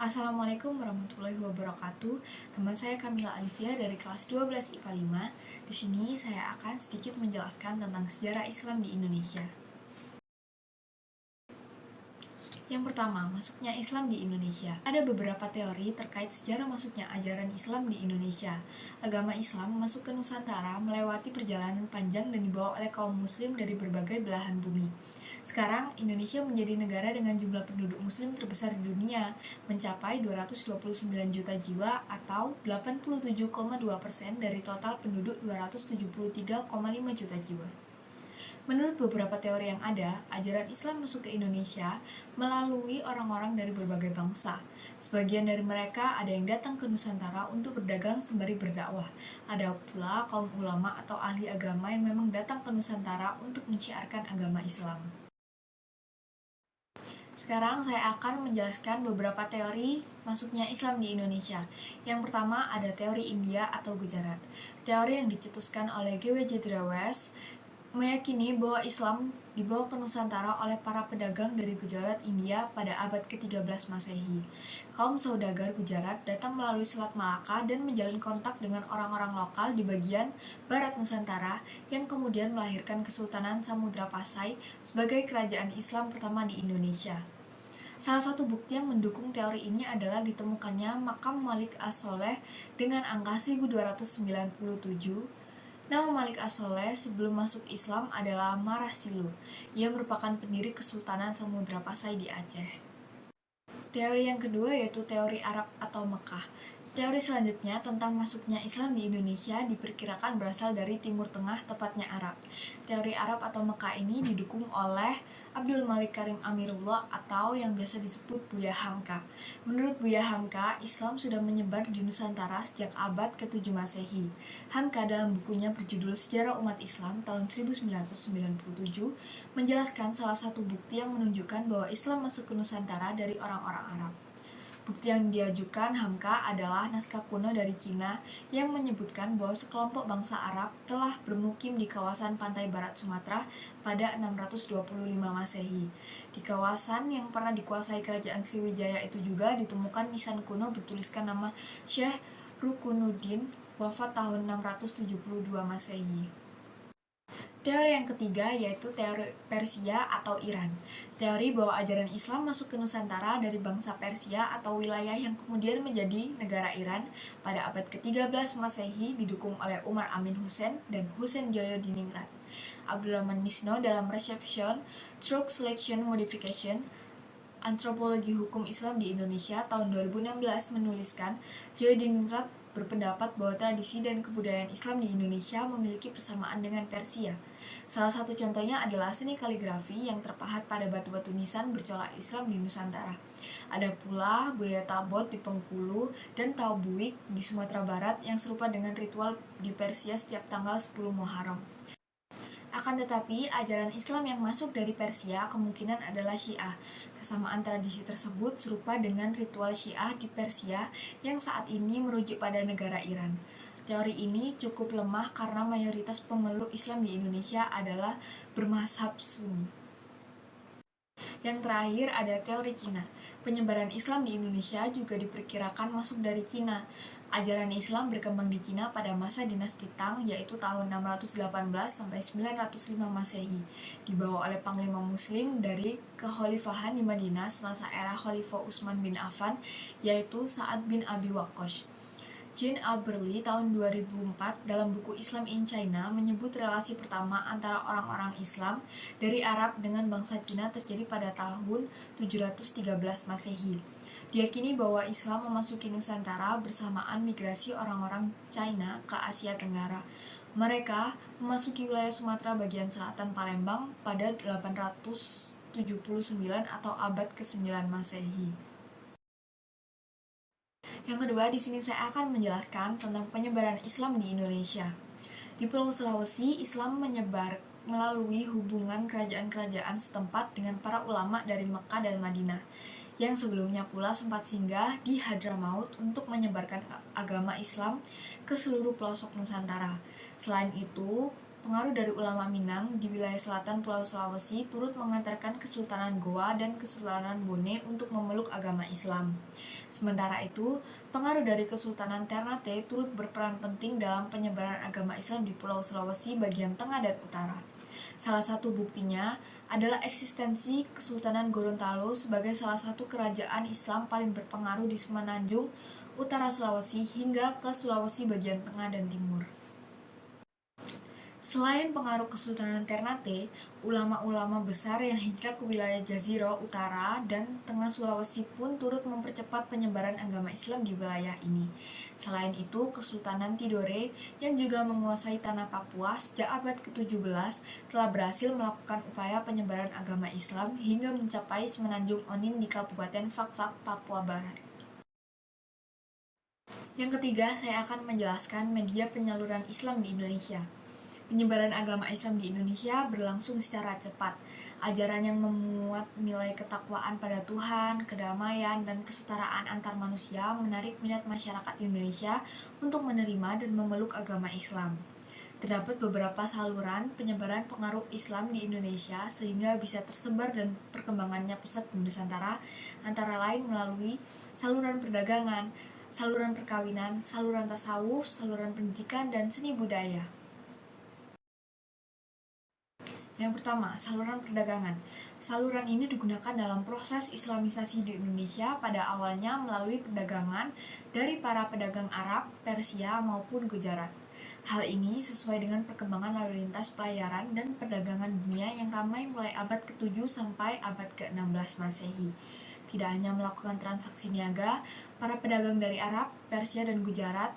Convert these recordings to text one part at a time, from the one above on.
Assalamualaikum warahmatullahi wabarakatuh. Nama saya Kamila Alifia dari kelas 12 IPA 5. Di sini saya akan sedikit menjelaskan tentang sejarah Islam di Indonesia. Yang pertama, masuknya Islam di Indonesia. Ada beberapa teori terkait sejarah masuknya ajaran Islam di Indonesia. Agama Islam masuk ke Nusantara melewati perjalanan panjang dan dibawa oleh kaum muslim dari berbagai belahan bumi. Sekarang, Indonesia menjadi negara dengan jumlah penduduk muslim terbesar di dunia, mencapai 229 juta jiwa atau 87,2% dari total penduduk 273,5 juta jiwa. Menurut beberapa teori yang ada, ajaran Islam masuk ke Indonesia melalui orang-orang dari berbagai bangsa. Sebagian dari mereka ada yang datang ke Nusantara untuk berdagang sembari berdakwah. Ada pula kaum ulama atau ahli agama yang memang datang ke Nusantara untuk menciarkan agama Islam. Sekarang saya akan menjelaskan beberapa teori masuknya Islam di Indonesia. Yang pertama ada teori India atau Gujarat. Teori yang dicetuskan oleh G.W. Jitrawes meyakini bahwa Islam dibawa ke Nusantara oleh para pedagang dari Gujarat, India pada abad ke-13 Masehi. Kaum saudagar Gujarat datang melalui Selat Malaka dan menjalin kontak dengan orang-orang lokal di bagian barat Nusantara yang kemudian melahirkan Kesultanan Samudra Pasai sebagai kerajaan Islam pertama di Indonesia. Salah satu bukti yang mendukung teori ini adalah ditemukannya makam Malik As-Soleh dengan angka 1297. Nama Malik As-Soleh sebelum masuk Islam adalah Marasilu. Ia merupakan pendiri Kesultanan Samudra Pasai di Aceh. Teori yang kedua yaitu teori Arab atau Mekah. Teori selanjutnya tentang masuknya Islam di Indonesia diperkirakan berasal dari Timur Tengah, tepatnya Arab. Teori Arab atau Mekah ini didukung oleh Abdul Malik Karim Amirullah atau yang biasa disebut Buya Hamka. Menurut Buya Hamka, Islam sudah menyebar di Nusantara sejak abad ke-7 Masehi. Hamka dalam bukunya berjudul Sejarah Umat Islam tahun 1997 menjelaskan salah satu bukti yang menunjukkan bahwa Islam masuk ke Nusantara dari orang-orang Arab. Bukti yang diajukan Hamka adalah naskah kuno dari Cina yang menyebutkan bahwa sekelompok bangsa Arab telah bermukim di kawasan pantai barat Sumatera pada 625 Masehi. Di kawasan yang pernah dikuasai kerajaan Sriwijaya itu juga ditemukan nisan kuno bertuliskan nama Syekh Rukunuddin wafat tahun 672 Masehi. Teori yang ketiga yaitu teori Persia atau Iran. Teori bahwa ajaran Islam masuk ke Nusantara dari bangsa Persia atau wilayah yang kemudian menjadi negara Iran pada abad ke-13 Masehi didukung oleh Umar Amin Hussein dan Hussein Joyo-Diningrat. Abdurrahman Misno dalam Reception, Truth Selection Modification, Antropologi Hukum Islam di Indonesia tahun 2016 menuliskan, Joyo-Diningrat berpendapat bahwa tradisi dan kebudayaan Islam di Indonesia memiliki persamaan dengan Persia. Salah satu contohnya adalah seni kaligrafi yang terpahat pada batu-batu nisan bercorak Islam di Nusantara. Ada pula budaya tabot di Bengkulu dan taubuik di Sumatera Barat yang serupa dengan ritual di Persia setiap tanggal 10 Muharram. Akan tetapi, ajaran Islam yang masuk dari Persia kemungkinan adalah Syiah. Kesamaan tradisi tersebut serupa dengan ritual Syiah di Persia yang saat ini merujuk pada negara Iran. Teori ini cukup lemah karena mayoritas pemeluk Islam di Indonesia adalah bermazhab Sunni. Yang terakhir ada teori Cina. Penyebaran Islam di Indonesia juga diperkirakan masuk dari Cina. Ajaran Islam berkembang di Cina pada masa dinasti Tang yaitu tahun 618 sampai 905 Masehi, dibawa oleh panglima muslim dari kekhalifahan di Madinah semasa era Khalifah Utsman bin Affan yaitu Sa'ad bin Abi Waqqas. Jean Alberly tahun 2004 dalam buku Islam in China menyebut relasi pertama antara orang-orang Islam dari Arab dengan bangsa Cina terjadi pada tahun 713 Masehi. Diyakini bahwa Islam memasuki Nusantara bersamaan migrasi orang-orang China ke Asia Tenggara. Mereka memasuki wilayah Sumatera bagian selatan Palembang pada 879 atau abad ke-9 Masehi. Yang kedua, di sini saya akan menjelaskan tentang penyebaran Islam di Indonesia. Di Pulau Sulawesi, Islam menyebar melalui hubungan kerajaan-kerajaan setempat dengan para ulama dari Mekah dan Madinah, yang sebelumnya pula sempat singgah di Hadramaut untuk menyebarkan agama Islam ke seluruh pelosok Nusantara. Selain itu, pengaruh dari ulama Minang di wilayah selatan Pulau Sulawesi turut mengantarkan Kesultanan Goa dan Kesultanan Bone untuk memeluk agama Islam. Sementara itu, pengaruh dari Kesultanan Ternate turut berperan penting dalam penyebaran agama Islam di Pulau Sulawesi bagian tengah dan utara. Salah satu buktinya adalah eksistensi Kesultanan Gorontalo sebagai salah satu kerajaan Islam paling berpengaruh di Semenanjung, utara Sulawesi hingga ke Sulawesi bagian tengah dan timur. Selain pengaruh Kesultanan Ternate, ulama-ulama besar yang hijrah ke wilayah Jazirah Utara dan Tengah Sulawesi pun turut mempercepat penyebaran agama Islam di wilayah ini. Selain itu, Kesultanan Tidore yang juga menguasai tanah Papua sejak abad ke-17 telah berhasil melakukan upaya penyebaran agama Islam hingga mencapai Semenanjung Onin di Kabupaten Fak-Fak, Papua Barat. Yang ketiga, saya akan menjelaskan media penyaluran Islam di Indonesia. Penyebaran agama Islam di Indonesia berlangsung secara cepat. Ajaran yang memuat nilai ketakwaan pada Tuhan, kedamaian, dan kesetaraan antar manusia menarik minat masyarakat Indonesia untuk menerima dan memeluk agama Islam. Terdapat beberapa saluran penyebaran pengaruh Islam di Indonesia sehingga bisa tersebar dan perkembangannya pesat di Nusantara, antara lain melalui saluran perdagangan, saluran perkawinan, saluran tasawuf, saluran pendidikan, dan seni budaya. Yang pertama, saluran perdagangan. Saluran ini digunakan dalam proses Islamisasi di Indonesia pada awalnya melalui perdagangan dari para pedagang Arab, Persia, maupun Gujarat. Hal ini sesuai dengan perkembangan lalu lintas pelayaran dan perdagangan dunia yang ramai mulai abad ke-7 sampai abad ke-16 Masehi. Tidak hanya melakukan transaksi niaga, para pedagang dari Arab, Persia, dan Gujarat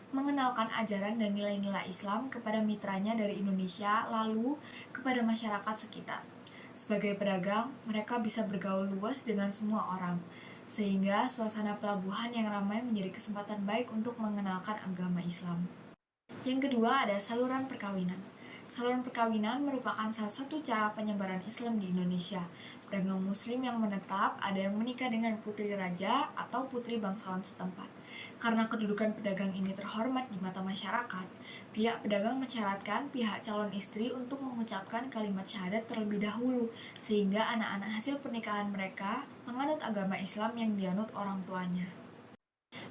mengenalkan ajaran dan nilai-nilai Islam kepada mitranya dari Indonesia, lalu kepada masyarakat sekitar. Sebagai pedagang, mereka bisa bergaul luas dengan semua orang, sehingga suasana pelabuhan yang ramai menjadi kesempatan baik untuk mengenalkan agama Islam. Yang kedua ada saluran perkawinan. Saluran perkawinan merupakan salah satu cara penyebaran Islam di Indonesia. Pedagang muslim yang menetap ada yang menikah dengan putri raja atau putri bangsawan setempat. Karena kedudukan pedagang ini terhormat di mata masyarakat, pihak pedagang mensyaratkan pihak calon istri untuk mengucapkan kalimat syahadat terlebih dahulu, sehingga anak-anak hasil pernikahan mereka menganut agama Islam yang dianut orang tuanya.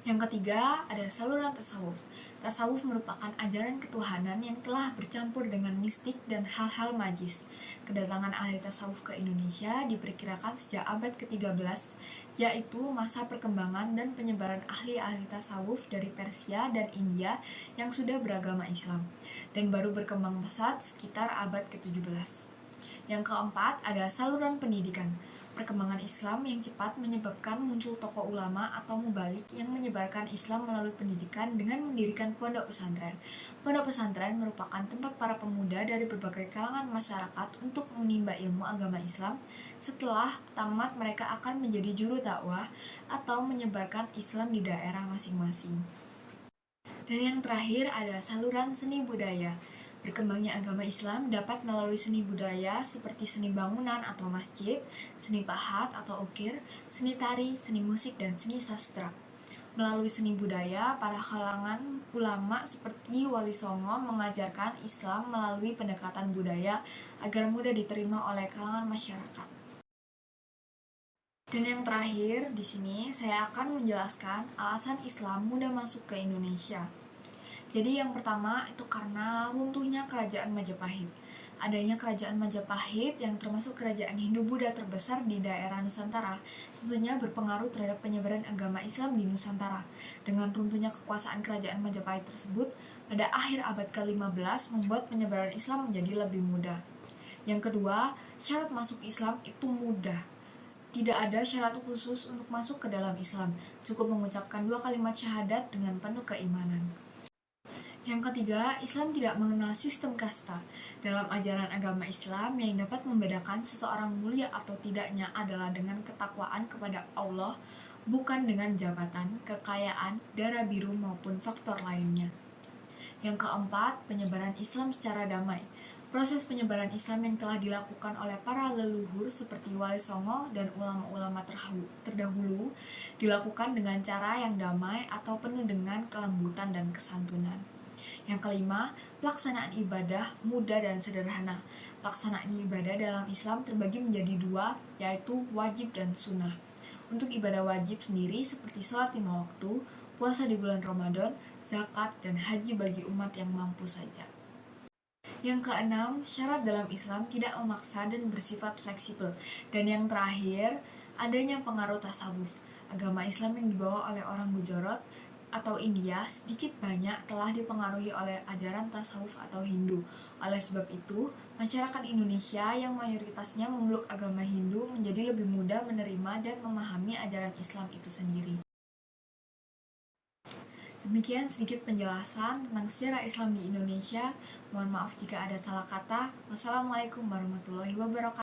Yang ketiga, ada saluran tasawuf. Tasawuf merupakan ajaran ketuhanan yang telah bercampur dengan mistik dan hal-hal majis. Kedatangan ahli tasawuf ke Indonesia diperkirakan sejak abad ke-13, yaitu masa perkembangan dan penyebaran ahli-ahli tasawuf dari Persia dan India yang sudah beragama Islam, dan baru berkembang pesat sekitar abad ke-17. Yang keempat, ada saluran pendidikan. Perkembangan Islam yang cepat menyebabkan muncul tokoh ulama atau mubalik yang menyebarkan Islam melalui pendidikan dengan mendirikan pondok pesantren. Pondok pesantren merupakan tempat para pemuda dari berbagai kalangan masyarakat untuk menimba ilmu agama Islam. Setelah tamat, mereka akan menjadi juru dakwah atau menyebarkan Islam di daerah masing-masing. Dan yang terakhir ada saluran seni budaya. Berkembangnya agama Islam dapat melalui seni budaya seperti seni bangunan atau masjid, seni pahat atau ukir, seni tari, seni musik, dan seni sastra. Melalui seni budaya, para kalangan ulama seperti Wali Songo mengajarkan Islam melalui pendekatan budaya agar mudah diterima oleh kalangan masyarakat. Dan yang terakhir, di sini saya akan menjelaskan alasan Islam mudah masuk ke Indonesia. Jadi yang pertama itu karena runtuhnya kerajaan Majapahit. Adanya kerajaan Majapahit yang termasuk kerajaan Hindu-Buddha terbesar di daerah Nusantara tentunya berpengaruh terhadap penyebaran agama Islam di Nusantara. Dengan runtuhnya kekuasaan kerajaan Majapahit tersebut, pada akhir abad ke-15 membuat penyebaran Islam menjadi lebih mudah. Yang kedua, syarat masuk Islam itu mudah. Tidak ada syarat khusus untuk masuk ke dalam Islam, cukup mengucapkan 2 kalimat syahadat dengan penuh keimanan. Yang ketiga, Islam tidak mengenal sistem kasta. Dalam ajaran agama Islam, yang dapat membedakan seseorang mulia atau tidaknya adalah dengan ketakwaan kepada Allah, bukan dengan jabatan, kekayaan, darah biru, maupun faktor lainnya. Yang keempat, penyebaran Islam secara damai. Proses penyebaran Islam yang telah dilakukan oleh para leluhur seperti Wali Songo dan ulama-ulama terdahulu dilakukan dengan cara yang damai atau penuh dengan kelembutan dan kesantunan. Yang kelima, pelaksanaan ibadah mudah dan sederhana. Pelaksanaan ibadah dalam Islam terbagi menjadi dua, yaitu wajib dan sunnah. Untuk ibadah wajib sendiri seperti sholat 5 waktu, puasa di bulan Ramadan, zakat, dan haji bagi umat yang mampu saja. Yang keenam, syarat dalam Islam tidak memaksa dan bersifat fleksibel. Dan yang terakhir, adanya pengaruh tasawuf. Agama Islam yang dibawa oleh orang Gujarat atau India sedikit banyak telah dipengaruhi oleh ajaran tasawuf atau Hindu. Oleh sebab itu, masyarakat Indonesia yang mayoritasnya memeluk agama Hindu menjadi lebih mudah menerima dan memahami ajaran Islam itu sendiri. Demikian sedikit penjelasan tentang sejarah Islam di Indonesia. Mohon maaf jika ada salah kata. Wassalamualaikum warahmatullahi wabarakatuh.